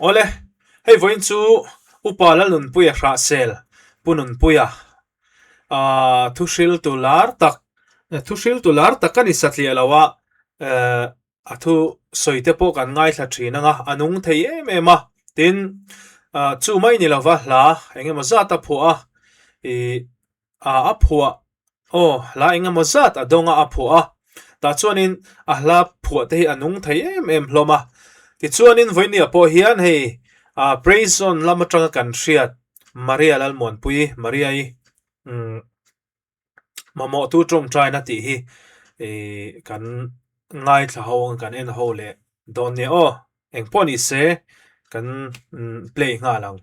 ole hei voin chu upa lalmunpui a hra sel pununpui a thusil tular tak thusil tular takani satli alawa athu soite po kan ngai thla thina nga anung thei em em a tin chu mai ni lawa hla engemaw zat a phua i a phua la engemaw zat adonga a phua ta chuanin a hla phua te hi anung thei em em hloma ti chuanin voinia po hian hei praise on lamatanga kan hriat Maria Lalmuanpuii Maria i Mamawhtu ṭawngṭai na ti hi kan ngai thla ho kan en ho le don ne eng poni se kan play nga lang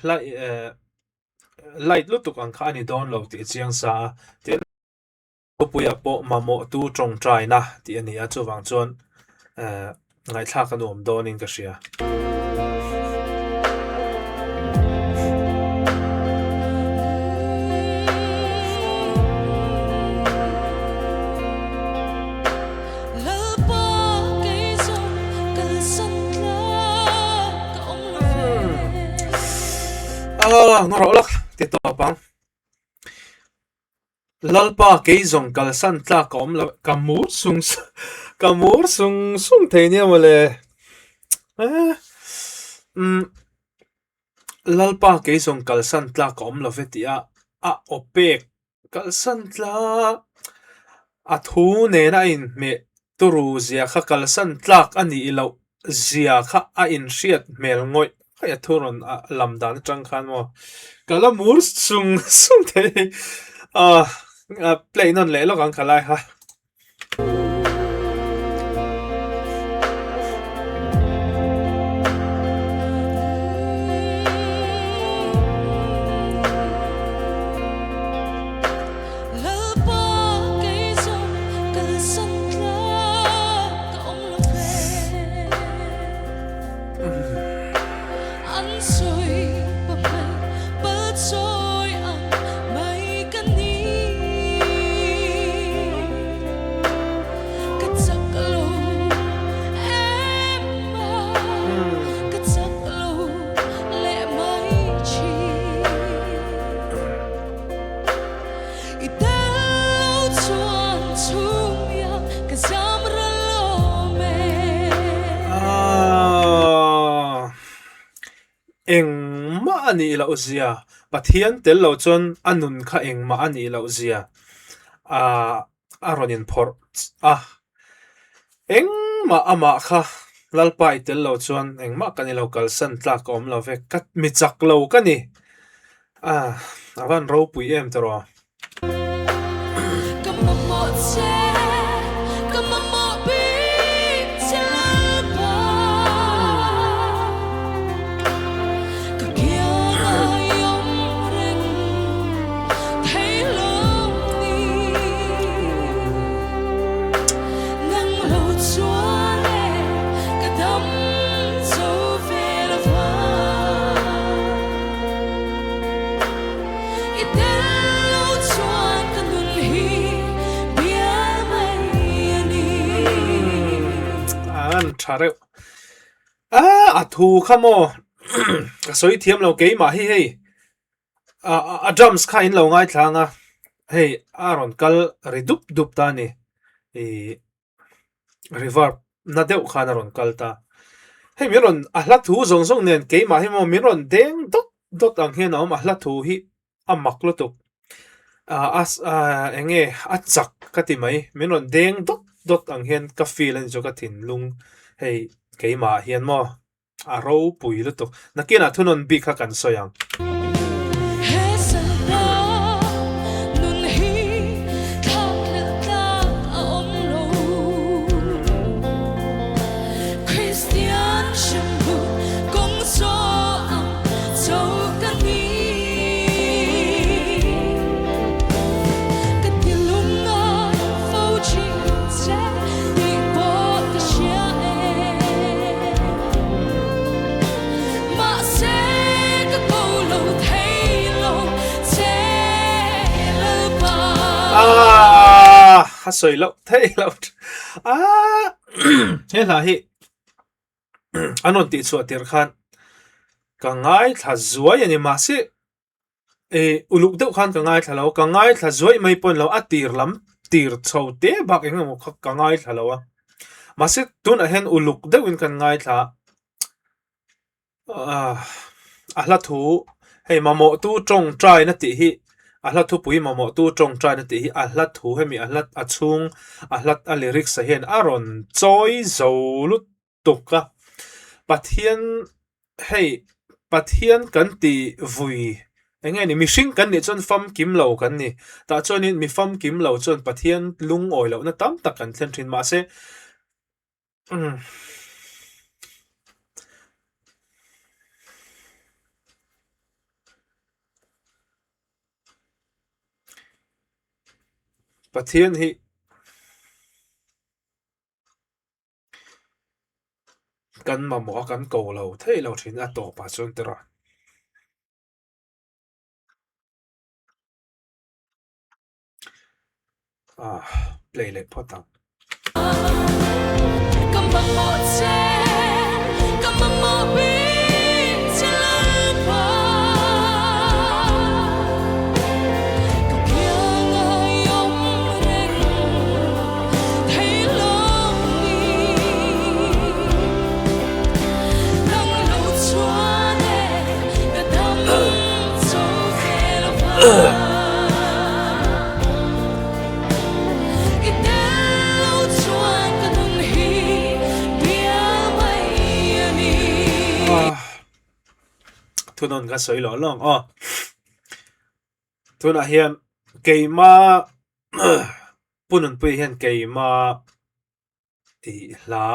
lại light lúc tục ang kha ni download ti chiang sa tin puya po Mamawhtu ṭawngṭai na ti ani a chuwang chuan ngai thla kan om don in ka hria ngoro lak ti to pang lalpa ke zong kal san tla kom la kamur sung thei ne mole lalpa ke zong kal san tla kom lo vetia a opek kal san tla a thu ne na in me turu zia kha kal san tlak ani lo zia kha a in hriat mel ngoi kha thuron lamdan tang khan mo kalamur sung thei play non le lo kan khalai ha engma ani lo zia pathian tel lo chon anun kha engma ani lo zia aronin phor engma ama kha lalpai tel lo chon engma kani lo kal san tlak om lo ve kat mi chak lo kani avan ro pui em tro thare thu khamo ka soi thiam lo ke ma hi hei drums kha in lo ngai thlanga hei aron kal ridup dup ta ni reverb na deuh khan aron kal ta hei miron a hla thu zong zong nen ke ma hi mo miron deng dot ang hian om a hla thu hi amak lo tuk enge achak kati mai miron deng dot ang hian ka feel an jo ka thin lung hei keima hian mo aro pui lu tuk nakina thunon bi kha kan soyang soi lo thei lo a he la hi anon ti chu atir khan ka ngai thla zuai ani ma se uluk deuh khan ka ngai thla lo ka ngai thla zuai mai pon lo atir lam tir chote bak engemaw ka ngai thla lo a ma se tun a hen uluk deuh in kan ngai thla a hla thu hei mamawhtu ṭawngṭai na tih hi a hla thu pui mamawhtu ṭawngṭai na tih hi a hla thu hemi a hla a chung a hla a lyrics a hian a ron chawi zo lut tuka pathian hei pathian kan ti vui enge ni mihring kan ni chon fam kim lo kan ni ta chonin mi fam kim lo chon pathian lung oi lo na tam tak kan thlen thin ma se pathian hi kan mamo kan ko lo thei lo thin a to pa chon tera play le photang thunon ka soi lo long thuna hian keima punun pui hian keima ti hla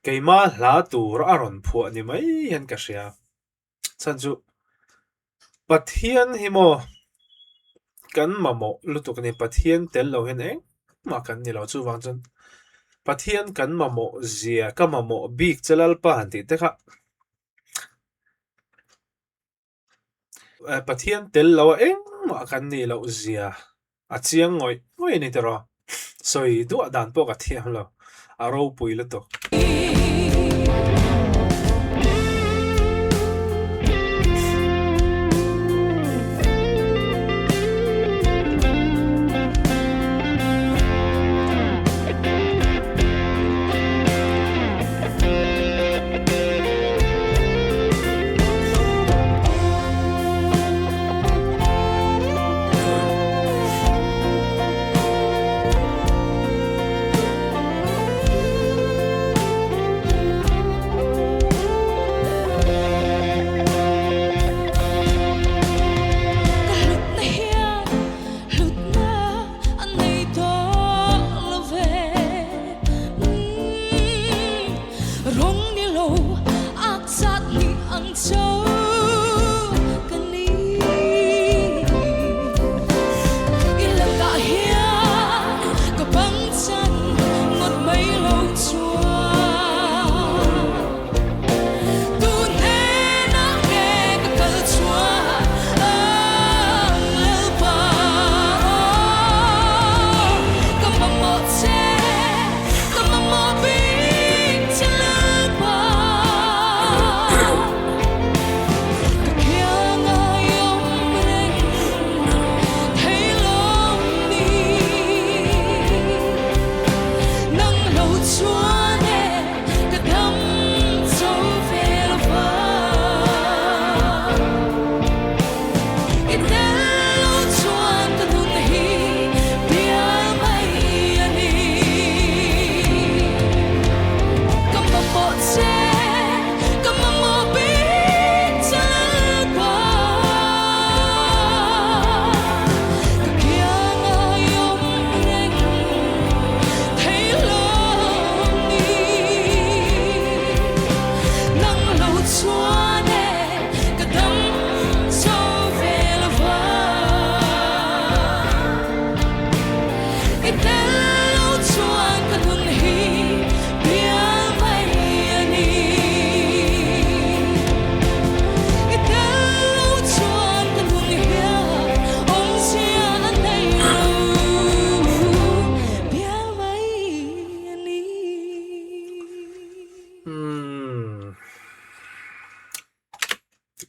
keima hla tur aron phu ani mai hian ka hria chan chu pathian hi mo kan mamo lutuk ni pathian tel lo hen ma kan ni lo chu wang chan pathian kan mamo zia ka mamo bik chalal pa han ti te kha pathian tel lo ma kan ni lo zia a chiang ngoi ni te ro soi du dan po ka thiam lo a ro pui lo to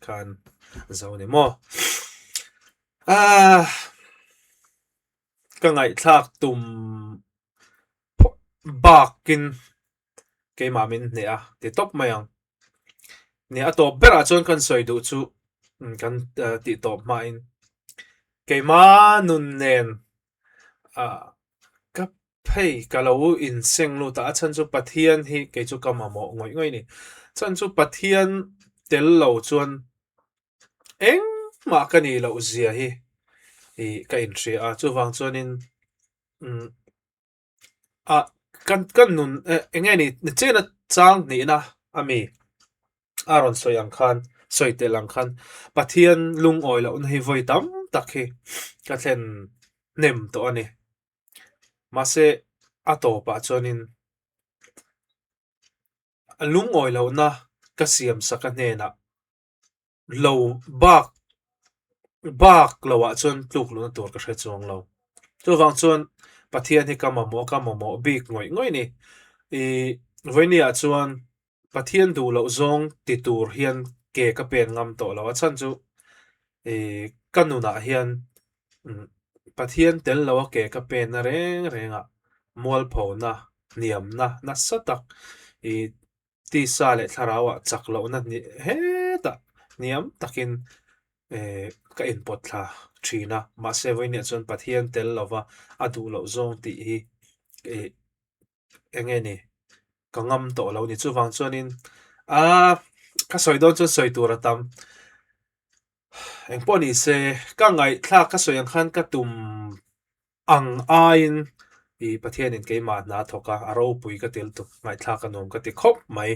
khan zo ni mo à ka ngai thak tum bakin ke ma min ne a ti top mayang ni a top bera chon kan soi du chu kan ti top ma in ke ma nun nen a ka phei ka lo in seng lu ta chan chu pathian hi ke chu ka ma mo ngoi ngoi ni chan chu pathian tel lo chuan eng ma ka ni lo zia hi i ka in thri a chu wang chuan in a kan nun enge ni chena chang ni na ami aron soyang khan soite lang khan pathian lung oi lo hi voi tam tak hi ka thlen nem to ani mase ato pa chonin lung oi lo na ka siam saka ne na lo bak lo wa chon tluk lu na tur ka hre chuang lo chu wang chuan pathian hi ka ma mo bik ngoi ngoi ni i voinia chuan pathian du lo zong ti tur hian ke ka pen ngam to lo chan chu e kanuna hian pathian tel lo ke ka pen na reng renga mual pho na niam na satak i ti sa le tharawa chak lo na ni he ta niam takin ka in pot thla thina ma se voinia chuan pathian tel lova adu lo zong ti hi e enge ni ka ngam to lo ni chu wang chuanin a ka soi don chu soi tur atam eng poni se ka ngai thla ka soi ang khan ka tum ang ain i pathian in keima na thoka aro pui ka tel tu ngai thla ka nom ka ti khop mai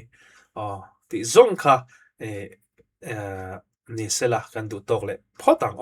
ti zong kha ni sela kan du tok le photang